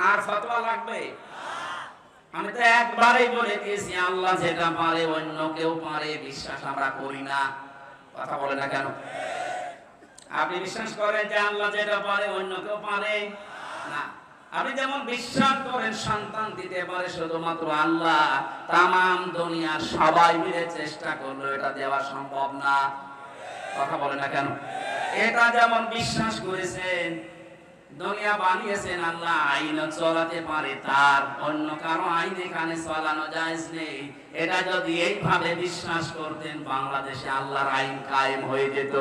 আর ফতোয়া লাগবে? আমি তো একবারই বলে দিয়েছি, আল্লাহ যেটা পারে অন্য কেউ পারে, বিশ্বাস আমরা করি না। কথা বলে না কেন? আপনি বিশ্বাস করেন যে আল্লাহ যেটা পারে অন্য কেউ পারে না? আপনি যেমন বিশ্বাস করেন সন্তান দিতে পারে শুধুমাত্র আল্লাহ, তামাম দুনিয়ার সবাই মিলে চেষ্টা করলো এটা দেওয়া সম্ভব না। কথা বলে না কেন? এটা যেমন বিশ্বাস করেছেন দুনিয়া বানিয়েছেন আল্লাহ, আইন চলাতে পারে, তার অন্য কারো আইন এখানে চালানো জায়েজ নেই, এটা যদি এইভাবে বিশ্বাস করতেন বাংলাদেশে আল্লাহর আইন কায়েম হয়ে যেত।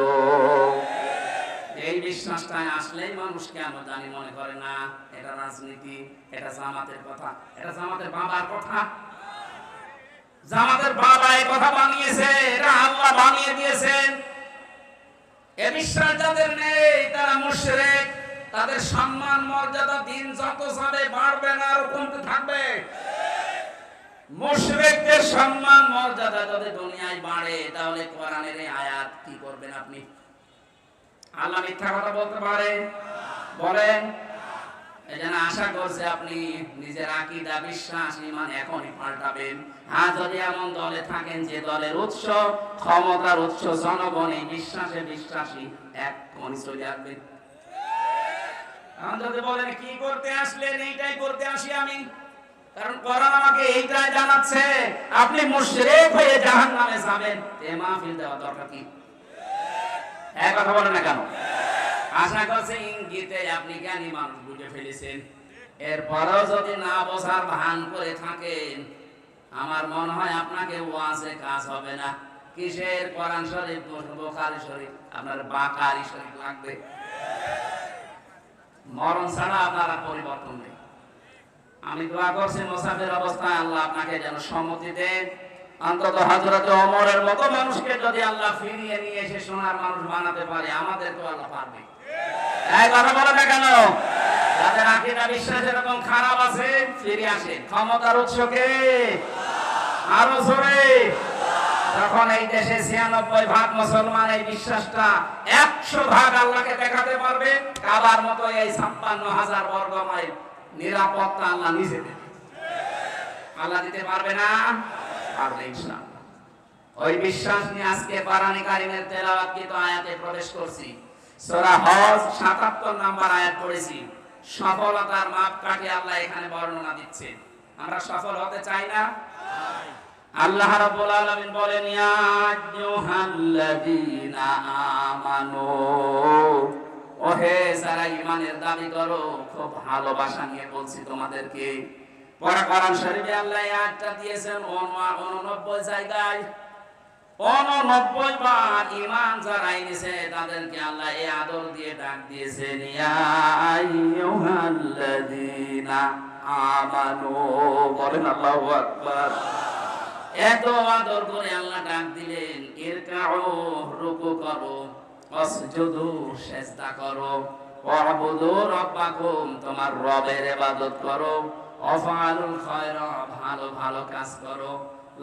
এই বিশ্বাসটাই আসলেই মানুষ কেন জানি মনে করে না এটা রাজনীতি, এটা জামাতের কথা, এটা জামাতের বাবার কথা। জামাতের বাবা এই কথা বানিয়েছে, এটা আল্লাহ বানিয়ে দিয়েছেন। এ বিশ্বাস যাদের নেই তারা মুশরিক, তাদের সম্মান মর্যাদা দিন যত যাবে বাড়বে না, আর কমতে থাকবে। মুশরিকদের সম্মান মর্যাদা যদি দুনিয়ায় বাড়ে তাহলে কোরআনের এই আয়াত কি করবেন আপনি? আল্লাহ মিথ্যা কথা বলতে পারে? বলেন। এজন্য আশা করছি আপনি নিজের আকীদা, বিশ্বাস, ঈমান এখনই পাল্টাবেন। হ্যাঁ, যদি এমন দলে থাকেন যে দলের উৎস, ক্ষমতার উৎস জনগণ, এই বিশ্বাসে বিশ্বাসী, এখনই চলে আসবেন। যদি বলেন কি করতে আসলেন, এইটাই করতে আসি আমি, কারণ কোরআন আমাকে এইটাই জানাচ্ছে, আপনি মুশরিক হয়ে জাহান্নামে যাবেন, এ মাহফিল দেওয়া দরকার কি? এক কথা বলেন না কেন? আশা করছি ইঙ্গিতে আপনি জ্ঞানী মানুষ বুঝে ফেলেছেন। এরপরেও যদি না বোঝার ভান করে থাকেন, আমার মনে হয় আপনাকে ওয়াজে কাজ হবে না। কিসের কোরআন শরীফ, বুখারী শরীফ, আপনার বাকারি শরীফ লাগবে। মরণ ছাড়া আপনারা পরিবর্তন নেই। আমি দোয়া করছি মুসাফির অবস্থায় আল্লাহ আপনাকে যেন সম্মতি দেন, অন্তত হযরত ওমরের মতো মানুষকে যদি আল্লাহ ফিরিয়ে নিয়ে এসে সোনার মানুষ বানাতে পারে, আমাদেরকেও আল্লাহ পারবে। এই কথা বলে না কেন? যাদের আকীদা বিশ্বাস এরকম খারাপ আছে, ফিরে আসেন। ক্ষমতার উৎসকে আরো জোরে। যখন এই দেশে ৯৬% মুসলমান এই বিশ্বাসটা ১০০% আল্লাহকে দেখাতে পারবে, কাবার মতো এই ৫৬,০০০ বর্গ মাইল নিরাপত্তা আল্লাহ নিজে দেবে। আল্লাহ দিতে পারবে না? পারবে ইনশাআল্লাহ। ওই বিশ্বাস নিয়ে আজকে কোরআন কারীমের তেলাওয়াতকৃত আয়াতে প্রবেশ করছি। সূরা হজ ৭৭ নম্বর আয়াত পড়েছি। সফলতার মাপকাঠি আল্লাহ এখানে বর্ণনা দিচ্ছে। আমরা সফল হতে চাই না? আল্লাহ রাব্বুল আলামিন বলেন, ইয়া আইয়ুহাল্লাযীনা আমানু, ওহে যারা ঈমানের দাবি করো, খুব ভালোবাসা নিয়ে বলছি তোমাদেরকে। কোরআন শরীফে আল্লাহ এই আয়াতটা দিয়েছেন 89 জায়গায়। 89 বার ঈমান যারা এনেছে তাদেরকে আল্লাহ এই আদর দিয়ে ডাক দিয়েছেন, ইয়া আইয়ুহাল্লাযীনা আমানু। বলেন আল্লাহু আকবার। এত আদর করে আল্লাহ ডাক দিলেন, ইরকাউ, রুকু করো, ওয়াসজুদু, সিজদা করো, ওয়াবুদু রাব্বাকুম, তোমার রবের ইবাদত করো, ওয়াফআলুল খায়রা, ভালো ভালো কাজ করো,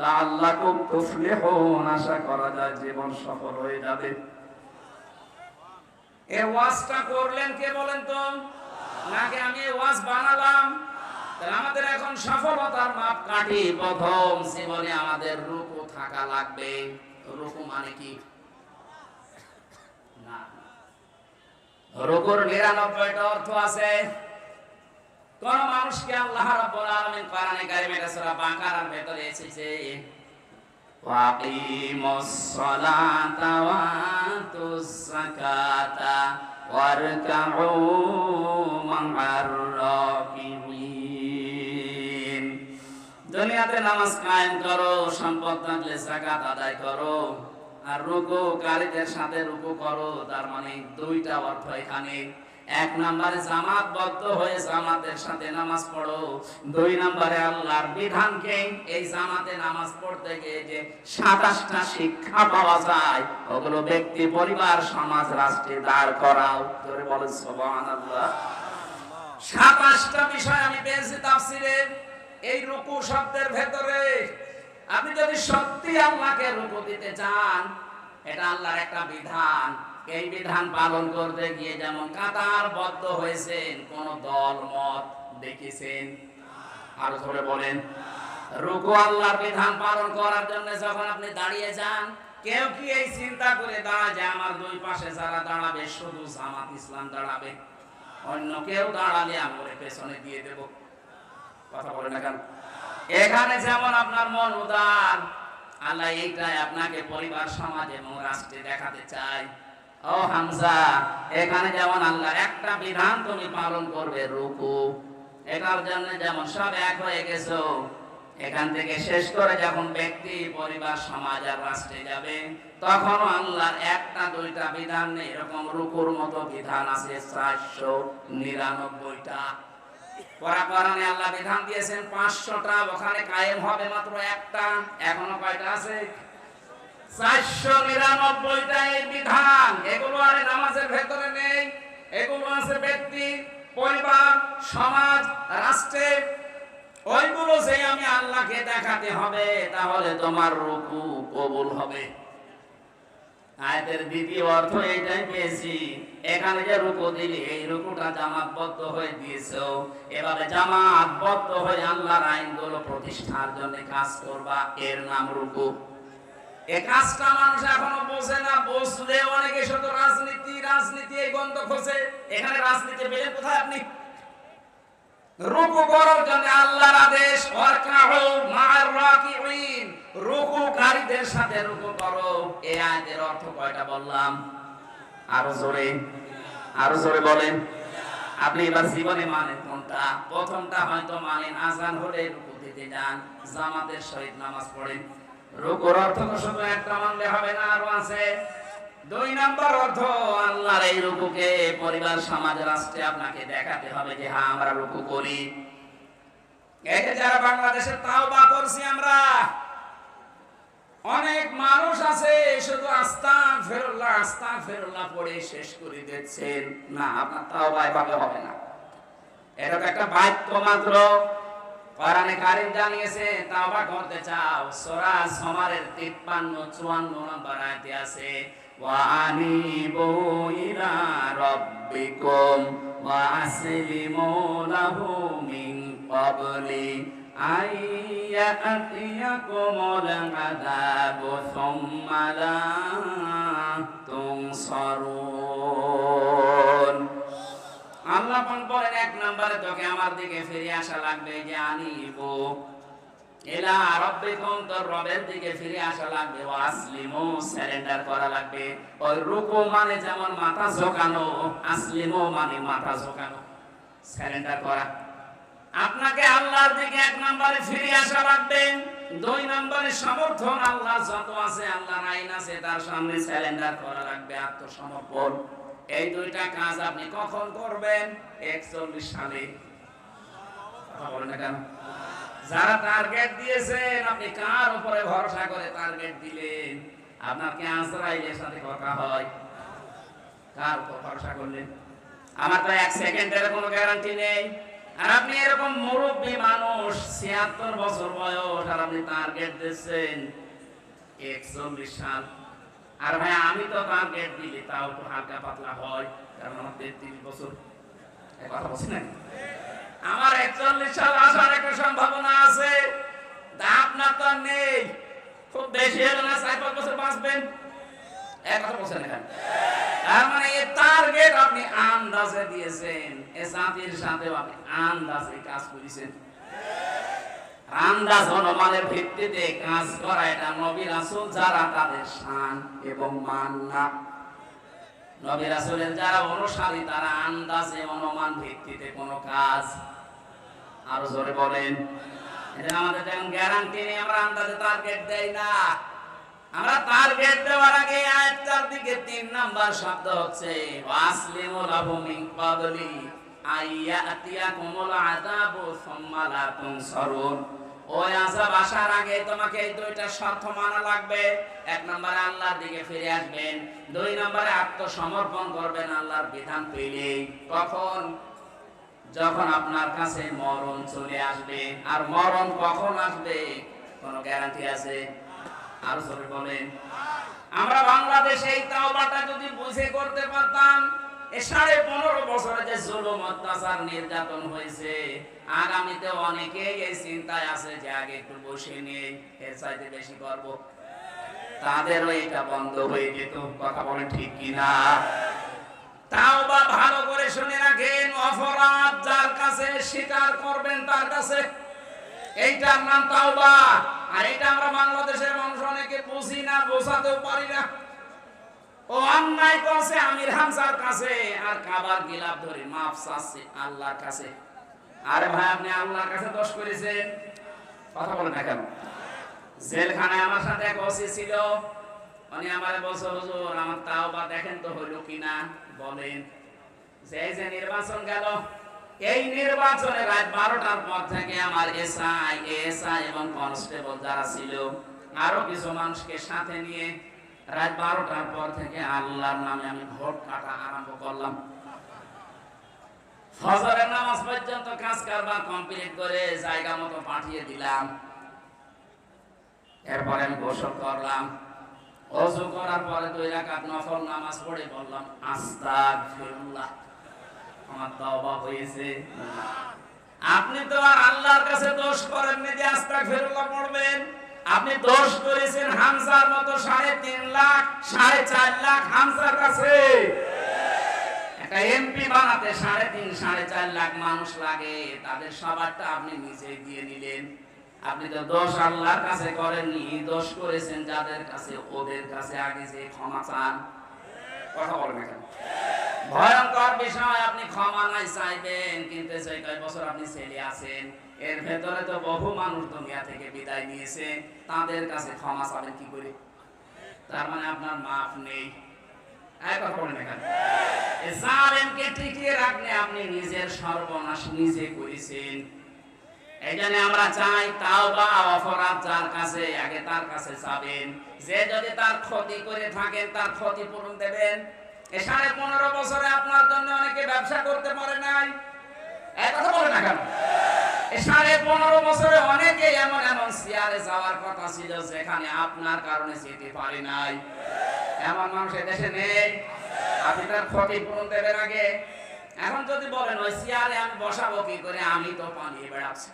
লাআল্লাকুম তুফলিহুন, আশা করা যায় জীবন সফল হয়ে যাবে। এই ওয়াজটা করলেন কে বলেন তো? নাকি আমি এই ওয়াজ বানালাম? আমাদের এখন সফলতার মাপকাঠি, প্রথম জীবনে আমাদের রুকু থাকা লাগবে। রুকু মানে কি? না, রুকুর ৯৯টা অর্থ আছে। কোন মানুষকে আল্লাহ রাব্বুল আলামিন কোরআনে কারীমে সূরা বাকারার ভেতরে এসেছে, ওয়াকিমুস সালাতা ওয়া আতুস যাকাতা ওয়ারকাউ মা'আর রাকিবিন। দুনিয়াতে নামাজ কায়েম করো, সম্পদ থাকলে যাকাত আদায় করো, আর রুকুকারীদের সাথে রুকু করো। তার মানে দুইটা অর্থ এখানে। এক নম্বরে জামাতবদ্ধ হয়ে জামাতের সাথে নামাজ পড়ো, দুই নম্বরে আল্লাহর বিধানকে এই জামাতে নামাজ পড়তে গিয়ে যে ২৭টা শিক্ষা পাওয়া যায়, ওগুলো ব্যক্তি, পরিবার, সমাজ, রাষ্ট্রে দাঁড় করাও। জোরে বলেন সুবহানাল্লাহ। ২৭টা বিষয় আমি পেয়েছি তাফসীরে এই রুকু শব্দের ভেতরে। আপনি যদি সত্যি আল্লাহকে রুকু দিতে চান, এটা আল্লাহর একটা বিধান, এই বিধান পালন করতে গিয়ে যেমন কাতারবদ্ধ হয়েছেন, কোন দল মত দেখেছেন? আর ধরে বলেন, রুকু আল্লাহর বিধান পালন করার জন্য যখন আপনি দাঁড়িয়ে যান, কেউ কি এই চিন্তা করে দাঁড়ায় যে আমার দুই পাশে যারা দাঁড়াবে শুধু জামাত ইসলাম দাঁড়াবে, অন্য কেউ দাঁড়ালে আমি পেছনে দিয়ে দেব? কথা বলে না কেন? এখানে যেমন আপনার মন উদার, আল্লাহ এইটাই আপনাকে পরিবার, সমাজ এবং রাষ্ট্রে দেখাতে চায়। ও হামজা, এখানে যেমন আল্লাহর একটা বিধান তুমি পালন করবে, রুকু, এটার জন্য যেমন সব এক হয়ে গেছো, এখান থেকে শেষ করে যখন ব্যক্তি, পরিবার, সমাজ আর রাষ্ট্রে যাবে, তখন আল্লাহর একটা দুইটা বিধান নেই, এরকম রুকুর মতো বিধান আছে 499টা। কোরআনে আল্লাহ বিধান দিয়েছেন 500টা, ওখানে কায়েম হবে মাত্র একটা। এখনো কয়টা আছে? 499টা এই বিধান। এগুলো আর নামাজের ভেতরে নেই, এগুলো আছে ব্যক্তি, পরিবার, সমাজ, রাষ্ট্রে। ওইগুলো যে আমি আল্লাহকে দেখাতে হবে, তাহলে তোমার রুকু কবুল হবে। আয়াতের দ্বিতীয় অর্থ এইটাই পেয়েছি, এখানে যে রুকু দিলি, এই রুকুটা জামাতবদ্ধ হয়ে দিয়েছো, এভাবে জামাতবদ্ধ হয়ে আল্লাহর আইনগুলো প্রতিষ্ঠার জন্য কাজ করবা, এর নাম রুকু। এই কাজটা মানুষ এখনো বোঝে না, বুঝলে অনেকে শুধু রাজনীতি রাজনীতি এই গন্ধ খোঁজে। এখানে রাজনীতি পেলে কোথায় আপনি? রুকু করার জন্য আল্লাহর আদেশ, ওয়ারকাউ মা'আর রাকিঈন, রুকুকারীদের সাথে রুকু করো। এই আয়াতের অর্থ কয়টা বললাম? আরো জোরে বলেন। আপনি এবার জীবনে মানেন কোনটা? প্রথমটা হয়তো মানেন, আযান হলে রুকু দিতে যান, জামাতের সহিত নামাজ পড়েন। রুকুর অর্থ তো শুধু একটা মানলে হবে না, আরো আছে। 2 নাম্বার অর্থ, আল্লাহর এই রুকুকে পরিবার, সমাজ, রাষ্ট্রে আপনাকে দেখাতে হবে যে হ্যাঁ আমরা রুকু করি। এই যে যারা বাংলাদেশে তাওবা করছি আমরা, অনেক মানুষ আছে শুধু আস্তাগফিরুল্লাহ আস্তাগফিরুল্লাহ পড়ে শেষ করে দিচ্ছেন। না, আপনার তাওবা এভাবে হবে না। এটা তো একটা বাক্য মাত্র। কোরআনে কারীম জানিয়েছে, তাওবা করতে চাও, সূরা জুমারের 53-54 নম্বর আয়াতে আছে, ওয়া আনিবু ইলা রাব্বিকুম ওয়া আসলিমু লাহু মিন ক্বাবলি আইয়াতিয়াকুমুল আযাবু সুম্মা লা তুনসারুন। আল্লাহ বলেন, 1 নম্বরে তোকে আমার দিকে ফিরে আসা লাগবে, যে আনিবু ইলা রাব্বিকুম, তোর রবের দিকে ফিরে আসা লাগবে, ওয়া আসলিমু, সারেন্ডার করা লাগবে। ওই রুকু মানে যেমন মাথা ঝোঁকানো, আসলিমু মানে মাথা ঝোঁকানো, সারেন্ডার করা। আপনাকে আল্লাহর দিকে 1 নম্বরে ফিরে আসা লাগবে। 2 নম্বরে সমর্থন, আল্লাহ যত আছে, আল্লাহর আইন আছে, তার সামনে সারেন্ডার করা লাগবে, আত্মসমর্পণ। এই 2টা কাজ আপনি কখন করবেন? 41 সালে। কথা বলেন না কেন? যারা টার্গেট দিয়েছেন, আপনি কার উপরে ভরসা করে টার্গেট দিলেন? আপনার কি আজরাইলের সাথে কথা হয়? কার উপর ভরসা করলেন? আমার তো 1 সেকেন্ডের কোনো গ্যারান্টি নেই। আর আপনি এরকম মুরব্বী মানুষ, 76 বছর বয়স, আর আপনি টার্গেট দিচ্ছেন 41 সাল। আর ভাই, আমি তো টার্গেট দিলে তাও একটু হালকা পাতলা হয়, কারণ আমার 33 বছর। কথা বলছি না? আমার 41 সাল আসার একটা সম্ভাবনা আছে, আপনার তো নেই। খুব বেশি হলে না 4-5 বছর বাঁচবেন। কথা বলছেন এখানে? তার মানে এই টার্গেট আপনি আন্দাজে দিয়েছেন, এই জাতির সাথেও আপনি আন্দাজে কাজ করেছেন। আন্দাজ অনুমানের ভিত্তিতে কাজ করা, এটা নবী রাসূল যারা, তাদের শান এবং মান না। নবী রাসূলের যারা অনুসারী, তারা আন্দাজে অনুমান ভিত্তিতে কোনো কাজ। আরো জোরে বলেন। এটা আমাদের যেমন গ্যারান্টি নেই, আমরা আন্দাজে টার্গেট দেই না। আমরা টার্গেট দেওয়ার আগে আয়াতটার দিকে 3 নাম্বার শব্দ হচ্ছে, ওয়াসলিমু লাহু মিন ক্বাবলি আইয়াতিয়াকুমুল আযাবু সুম্মা লা তুনসারুন। ওই আযাব আসার আগে তোমাকে এই 2টা শর্ত মানা লাগবে। 1 নম্বরে আল্লাহর দিকে ফিরে আসবেন, 2 নম্বরে আত্মসমর্পণ করবেন আল্লাহর বিধান পেলেই। কখন? যখন আপনার কাছে মরণ চলে আসবে। আর মরণ কখন আসবে কোনো গ্যারান্টি আছে? আরো জোরে বলেন। আমরা বাংলাদেশে এই তাওবাটা যদি বুঝে করতে পারতাম, এই 15.5 বছরে যে জুলুম অত্যাচার নির্যাতন হয়েছে, আগামীতে অনেকেই এই চিন্তায় আছে যে আগে একটু বসে নেই, এর চাইতে বেশি করব, তাদেরও এটা বন্ধ হয়ে যেত। কথা বলেন ঠিক কিনা? তাওবা ভালো করে শুনে রাখেন, অপরাধ যার কাছে স্বীকার করবেন তার কাছে, এইটার নাম তাওবা। আর এটা আমরা বাংলাদেশের মানুষ অনেকে বুঝি না, বোঝাতেও পারি না। ও অন্যায় করছে আমির হামজার কাছে, আর কাবার গিলাফ ধরে মাফ চাচ্ছে আল্লাহর কাছে। আরে ভাই, আপনি আল্লাহর কাছে দোষ করেছেন, কথা বলেন না কেন? জেলখানায় আমার সাথে এক ওসি ছিল, উনি আমারে বলছে, হুজুর আমার তাওবা দেখেন তো হলো কিনা, বলেন। যে নির্বাচন গেল, এই নির্বাচনে রাত 12টার পর থেকে আমার এসআই এবং কনস্টেবল যারা ছিল, আরো কিছু মানুষকে সাথে নিয়ে রাত 12টার পর থেকে আল্লাহর নামে আমি ভোট কাটা আরম্ভ করলাম। ফজরের নামাজ পর্যন্ত কাজ কারবার কমপ্লিট করে জায়গা মতো পাঠিয়ে দিলাম। এরপরে আমি গোসল করলাম, ওযু করার পরে 2 রাকাত নফল নামাজ পড়ে বললাম আস্তাগফিরুল্লাহ, আমার তাওবা হয়েছে। আপনি তো আর আল্লাহর কাছে দোষ করেননি যে আস্তাগফিরুল্লাহ পড়বেন, আপনি দোষ করেছেন হামজার মতো 3.5 লাখ 4.5 লাখ হামজার কাছে। একটা এমপি বানাতে 3.5-4.5 লাখ মানুষ লাগে, তাদের সবারটা আপনি নিজেই দিয়ে নিলেন। আপনি তো দোষ আল্লাহর কাছে করেননি, দোষ করেছেন যাদের কাছে, ওদের কাছে আগে যে ক্ষমা চান। কথা বলেন না কেন? ভয়ঙ্কর বিষয়, আপনি ক্ষমা নাই চাইবেন, কিন্তু যে কয় বছর আপনি ছেলে আছেন, এর ভেতরে তো বহু মানুষ দুনিয়া থেকে বিদায় নিয়েছে, তাদের কাছে ক্ষমা চাবেন কি করে? তার মানে আপনার মাফ নেই। কথা বলেন না কেন? জালেমকে টিকিয়ে রাখলে আপনি নিজের সর্বনাশ নিজে করেছেন। এই জন্য আমরা চাই তাওবা, অপরাধ যার কাছে আগে তার কাছে যাবেন। যে যদি তার ক্ষতি করে থাকেন, তার ক্ষতিপূরণ দেবেন। এই 15.5 বছরে আপনার জন্য অনেকে ব্যবসা করতে পারে নাই, কথা বলে না কেন? এই 15.5 বছরে অনেকে এমন এমন চেয়ারে যাওয়ার কথা ছিল যেখানে আপনার কারণে যেতে পারে নাই। এমন মানুষ দেশে নেই? আপনি তার ক্ষতিপূরণ দেবেন আগে। এখন যদি বলেন ওই চেয়ারে আমি বসাবো কি করে, আমি তো পালিয়ে বেড়াচ্ছি,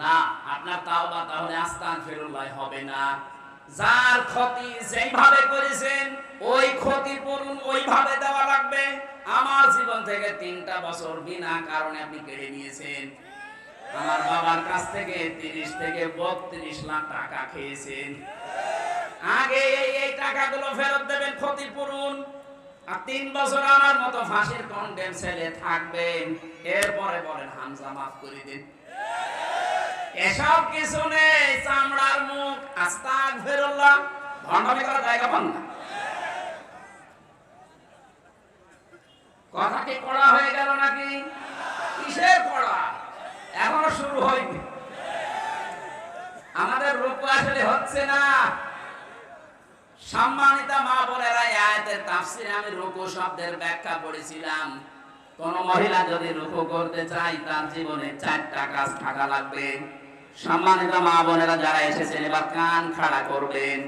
না, আপনার তাওবা তাহলে আস্তাগফিরুল্লাহ হবে না। যার ক্ষতি যেইভাবে করেছেন, ওই ক্ষতিপূরণ ওইভাবে দেওয়া লাগবে। আমার জীবন থেকে 3টা বছর বিনা কারণে আপনি কেড়ে নিয়েছেন। আমার বাবার কাছ থেকে 30 থেকে 32 লাখ টাকা খেয়েছেন। আগে এই টাকাগুলো ফেরত দেবেন, ক্ষতিপূরণ। আর 3 বছর আমার মতো ফাঁসির কন্ডেম ছেলে থাকবেন, এরপরে বলেন হামজা মাফ করে দিন। এসব কিছু নেই, চামড়ার মুখ, আস্তাগফিরুল্লাহ, ভণ্ডামি করার জায়গা পান না। কথা কি কড়া হয়ে গেল নাকি? কিসের কড়া? এখনো শুরু হয়নি। আমাদের রূপ আসলে হচ্ছে না। সম্মানিত মা বোনেরা, এই আয়াতের তাফসীরে আমি রুকু শব্দের ব্যাখ্যা পড়েছিলাম। কোন মহিলা যদি রুকু করতে চায়, তার জীবনে 4টা কাজ থাকা লাগবে। সম্মানিত মা বোনেরা যারা এসেছেন, এবার কান খাড়া করবেন।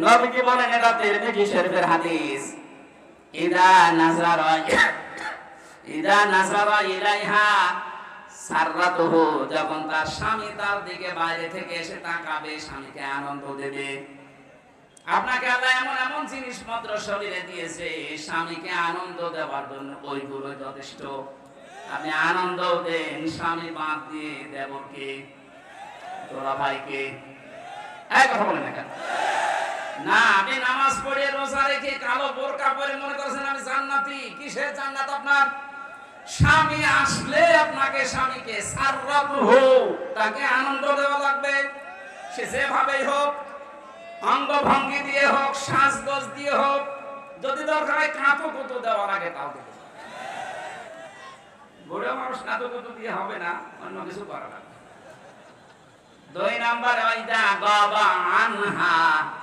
নবীজি বলেন, এটা তিরমিজি শরীফের হাদিস, ইদা নাযারা ইলাইহা সাররাতুহু, যখন তার স্বামী তার দিকে বাইরে থেকে এসে তাকাবে, স্বামীকে আনন্দ দেবে। আপনাকে আল্লাহ এমন এমন জিনিসপত্র শরীরে দিয়েছে, স্বামীকে আনন্দ দেওয়ার জন্য ওইগুলো যথেষ্ট। আপনি আনন্দ দেন, স্বামী বাদ দিয়ে দেবরকে, তোরা ভাইকে, কথা বলেন না কেন? না, আপনি নামাজ পড়ে রোজা রেখে কালো বোরকা পরে মনে করছেন আমি জান্নাতি। কিসের জান্নাত আপনার? স্বামী আসলে আপনাকে, স্বামীকে সাররাতুহু, তাকে আনন্দ দেওয়া লাগবে। সে যেভাবেই হোক, অঙ্গভঙ্গি দিয়ে হোক, সাজগোজ দিয়ে হোক, যদি দরকার হয় কাঁতুকুতু দেওয়া লাগে তাও দেবে। বুড়ো মানুষ কাঁতুকুতু দিয়ে হবে না, অন্য কিছু করা লাগবে। 2 নাম্বার, ওয়াইদা গাবা আনহা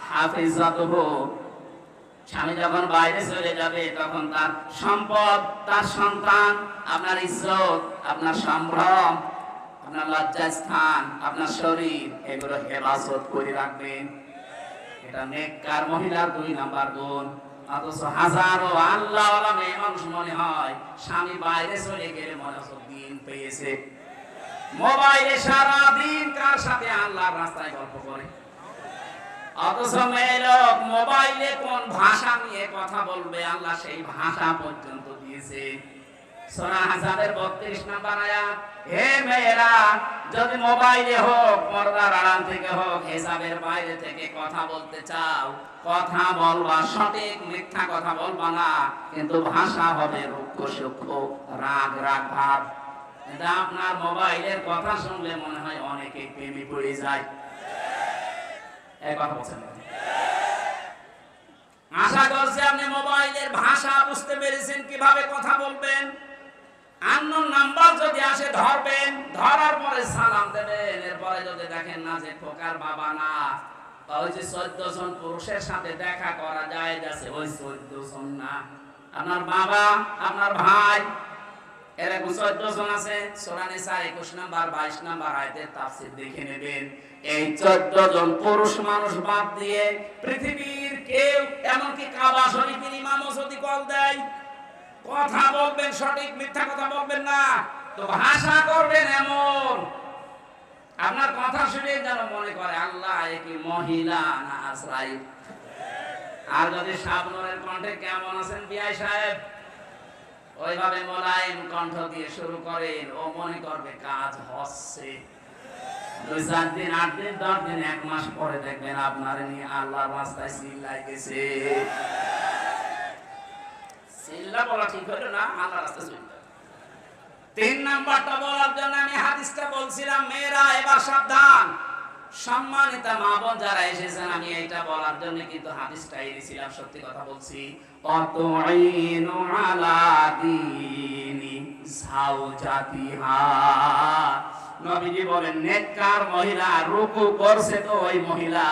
হাফিজাতুহু, স্বামী যখন বাইরে চলে যাবে, তখন তার সম্পদ, তার সন্তান, আপনার ইজ্জত, আপনার সম্ভ্রম, আপনার লজ্জাস্থান, আপনার শরীর, এগুলো হেফাজত করে রাখবেন। এটা নেককার মহিলার 2 নাম্বার গুণ। অথচ হাজারো আল্লাহওয়ালা মেয়ে মানুষ মনে হয় স্বামী বাইরে চলে গেলে মনে হচ্ছে দিন পেয়েছে, মোবাইলে সারা দিন কার সাথে আল্লাহর রাস্তায় গল্প করে। অথচ মেয়ে লোক মোবাইলে কোন ভাষা নিয়ে কথা বলবে আল্লাহ সেই ভাষা পর্যন্ত দিয়েছে। সূরা আহজাবের 32 নম্বর আয়াত, হে মেয়েরা, যদি মোবাইলে হোক, পর্দার আড়াল থেকে হোক, হিজাবের বাইরে থেকে কথা বলতে চাও, কথা বলবা সঠিক, মিথ্যা কথা বলবা না, কিন্তু ভাষা হবে রুক্ষ সূক্ষ্ম, রাগ রাগ ভাব। কিন্তু আপনার মোবাইলের কথা শুনলে মনে হয় অনেকে প্রেমে পড়ে যায়। এই কথা বলছেন। আশা করছি আপনি মোবাইলের ভাষা বুঝতে পেরেছেন, কিভাবে কথা বলবেন। আননোন নাম্বার যদি আসে ধরবেন, ধরার পরে সালাম দেবেন। এরপরে যদি দেখেন না যে খোকার বাবা না, ওই যে 14 জন পুরুষের সাথে দেখা করা যায় যাচ্ছে, ওই 14 জন না, আপনার বাবা, আপনার ভাই, এরকম 14 জন আছে। সূরা নিসা 21 নাম্বার 22 নাম্বার আয়াতের তাফসীর দেখে নেবেন। এই 14 জন পুরুষ মানুষ বাদ দিয়ে পৃথিবীর কেউ, এমনকি কাবা শরীফের ইমামও যদি কল দেয়, কথা বলবেন সঠিক, মিথ্যা কথা বলবেন না। তো ভাষা করবেন এমন আপনার কথা শুনে যেন মনে করে আল্লাহ কি মহিলা না আজরাইল। আর যদি শাবনূরের কণ্ঠে কেমন আছেন বিআই সাহেব, ওইভাবে মোলায়েম কণ্ঠ দিয়ে শুরু করেন, ও মনে করবে কাজ হচ্ছে। 2-4 দিন, 8 দিন, 10 দিন, 1 মাস পরে দেখবেন আপনার নিয়ে আল্লাহর রাস্তায় চিল্লাই গেছে। চিল্লা বলা ঠিক হলো না, আল্লাহর রাস্তায় চিল্লা। 3 নাম্বারটা বলার জন্য আমি হাদিসটা বলছিলাম। মেয়েরা এবার সাবধান। সম্মানিতা মা বোন যারা এসেছেন, আমি এইটা বলার জন্য কিন্তু হাদিসটা এনেছিলাম। সত্যি কথা বলছি। অতুইনু আলা দীনি যাওজাতিহা, নবীজি বলেন নেককার মহিলা রুকু করছে তো ওই মহিলা,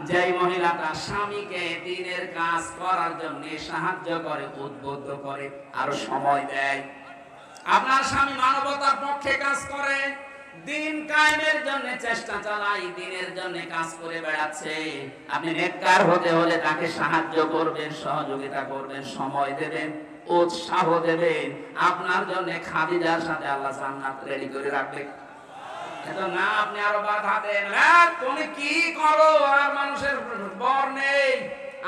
যেই মহিলাটা স্বামীকে দ্বীনের কাজ করার জন্য সাহায্য করে, উদ্বুদ্ধ করে, আর সময় দেয়। আপনার স্বামী মানবতার পক্ষে কাজ করে, দিন কায়েমের জন্য চেষ্টা চালাই, দিনের জন্য কাজ করে বেড়াচ্ছে। আপনি নেককার হতে হলে তাকে সাহায্য করবেন, সহযোগিতা করবেন, সময় দেবেন, উৎসাহ দেবেন। আপনার জন্য খাদিজার সাথে আল্লাহ জান্নাত রেডি করে রাখবে। কিন্তু না, আপনি আরো বাধা দেন, তুমি কি করো, আর মানুষের বর নেই,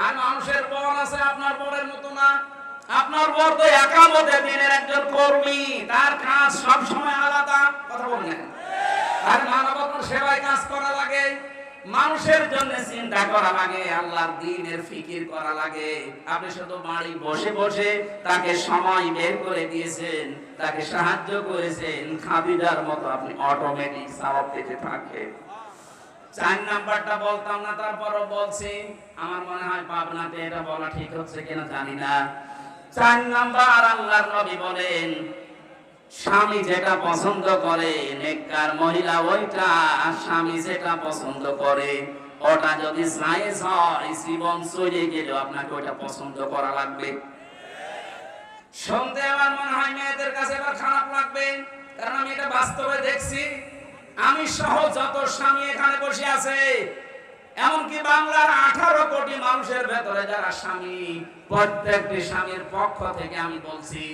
আর মানুষের বর আছে, আপনার বরের মতো না। আপনার বর তো একামতে দিনের একজন কর্মী, তার কাজ সব সময় আলাদা। কথা বলেন, আর মানবতার সেবায় কাজ করা লাগে, মানুষের জন্য চিন্তা করা লাগে, আল্লাহর দ্বীনের ফিকির করা লাগে। আপনি শুধু বাড়ি বসে বসে তাকে সময় বের করে দিয়েছেন, তাকে সাহায্য করেছেন, খাদিজার মতো আপনি অটোমেটিক সওয়াব পেতে থাকেন। 4 নাম্বারটা বলতাম না, তারপরও বলছি। আমার মনে হয় পাবনাতে এটা বলা ঠিক হচ্ছে কিনা জানি না। 4 নাম্বার, আল্লাহর নবী বলেন স্বামী যেটা পছন্দ করে, নেককার মহিলা ওইটা স্বামী যেটা পছন্দ করে, ওটা যদি জায়েজ হয়, জীবন চলে গেলেও আপনাকে ওইটা পছন্দ করা লাগবে। শুনতে আমার মনে হয় মেয়েদের কাছে এবার খারাপ লাগবে, কারণ আমি এটা বাস্তবে দেখছি। আমি সহ যত স্বামী এখানে বসে আছে, এমনকি বাংলার 18 কোটি মানুষের ভেতরে যারা স্বামী, প্রত্যেকটি স্বামীর পক্ষ থেকে আমি বলছি,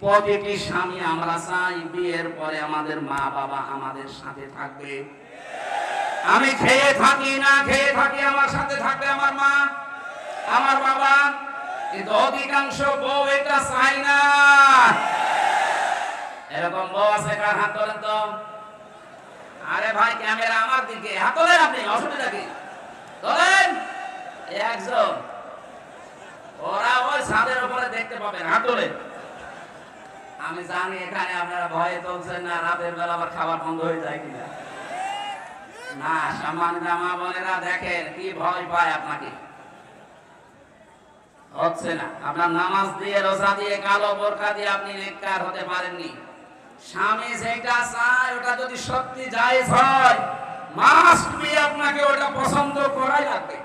প্রতিটি স্বামী আমরা চাই বিয়ের পরে আমাদের মা বাবা আমাদের সাথে থাকবে। আমি খেয়ে থাকি না খেয়ে থাকি, আমার সাথে থাকবে আমার মা, আমার বাবা। কিন্তু অধিকাংশ বউ এটা চাই না। এরকম বউ আছে কার? হাত তোলেন তো। আরে ভাই, ক্যামেরা আমার দিকে, হাত তোলেন আপনি, অসুবিধা কি? তোলেন একজন, ওরা ওই ছাদের উপরে দেখতে পাবেন, হাত তোলেন। আমি জানি এখানে আপনারা ভয়ে তুলছেন না, রাতের বেলা আবার খাবার বন্ধ হয়ে যায় কিনা। না, সম্মানিত মা বোনেরা, দেখেন কি ভয় পায় আপনাকে। হচ্ছে না, আপনার নামাজ দিয়ে, রোজা দিয়ে, কালো বোরকা দিয়ে আপনি নেককার হতে পারেননি। স্বামী যেটা চায় ওটা যদি সত্যি জায়েজ হয়, মাস্ট বি আপনাকে ওটা পছন্দ করাই লাগবে।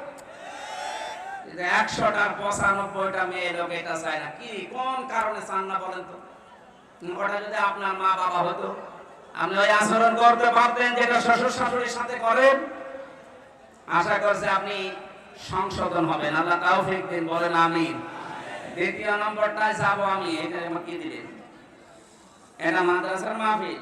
100টার 95টা মেয়ে লোক এটা চায় না। কি, কোন কারণে চান না বলেন তো? ওটা যদি আপনার মা বাবা হতো, আপনি ওই আচরণ করতে পারতেন যেটা শ্বশুর শাশুড়ির সাথে করেন। আশা করছি আপনি সংশোধন হবেন, আল্লাহ তৌফিক দিন, বলেন আমিন। দ্বিতীয় নম্বরটায় যাব আমি, এটা কি দিলেন? এটা মাদ্রাসার মাহফিল,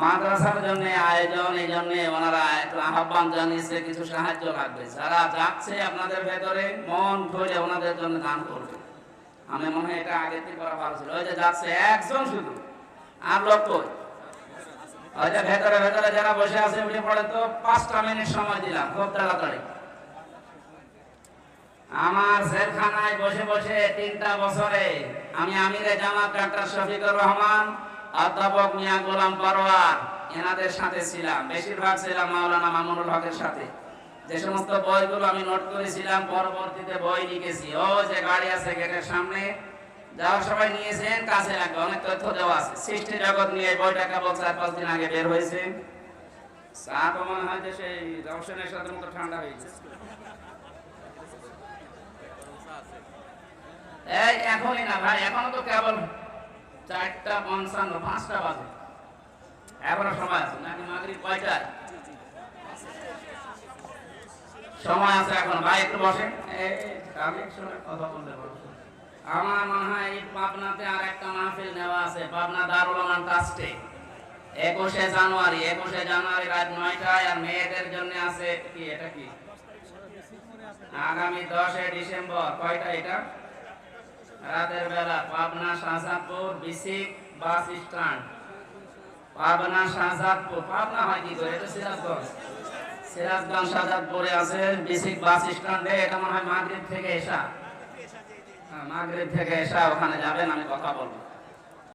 মাদ্রাসার জন্য আয়োজন, এই জন্য ওনারা একটু আহ্বান জানিয়েছে, কিছু সাহায্য লাগবে। যারা যাচ্ছে আপনাদের ভেতরে মন খুলে ওনাদের জন্য দান করবে। আমি মনে হয় এটা আগে থেকে করা ভালো ছিল। ওই যে যাচ্ছে একজন শুধু, আর লোক কই? ওই যে ভেতরে ভেতরে যারা বসে আছে উঠে পড়ে, তো 5টা মিনিট সময় দিলাম, খুব তাড়াতাড়ি। আমার জেলখানায় বসে বসে 3টা বছরে আমি আমিরে জামাত ডাক্তার শফিকুর রহমান, অধ্যাপক মিয়া গোলাম পরোয়ার এনাদের সাথে ছিলাম, বেশিরভাগ ছিলাম মাওলানা মামুনুল হকের সাথে। যে সমস্ত বইগুলো আমি নোট করেছিলাম পরবর্তীতে বই লিখেছি। ও যে গাড়ি আছে গেটের সামনে, যারা সবাই নিয়েছেন কাছে লাগবে, অনেক তথ্য দেওয়া আছে। সৃষ্টি জগৎ নিয়ে বইটা কেবল 4-5 দিন আগে বের হয়েছে। চা তো মনে হয় যে সেই রওশনের সাথে মতো ঠান্ডা হয়েছে। এই এখনই না ভাই, এখনো তো কেবল 4:55, 5টা বাজে, এখনো সময় আছে। নাকি মাগরিব কয়টায়? সময় আছে এখন ভাই, একটু বসেন। আমি শুনে কথা বলতে পারবো। আমার মনে হয় পাবনাতে আর একটা মাহফিল নেওয়া আছে, পাবনা দারুল আমান ট্রাস্টে, 21শে জানুয়ারি রাত 9টায়। আর মেয়েদের জন্য আছে কি, এটা কি আগামী 10শে ডিসেম্বর, কয়টা এটা? রাতের বেলা, পাবনা শাহজাদপুর বিসিক বাস স্ট্যান্ড। পাবনা শাহজাদপুর, পাবনা হয় কি করে? এটা সিরাজগঞ্জ, সিরাজগঞ্জ শাহজাদপুরে আছে বিসিক বাস স্ট্যান্ডে। এটা মনে হয় মাগরিব থেকে এসা, মাগরিব থেকে এসা ওখানে যাবেন, আমি কথা বলবো।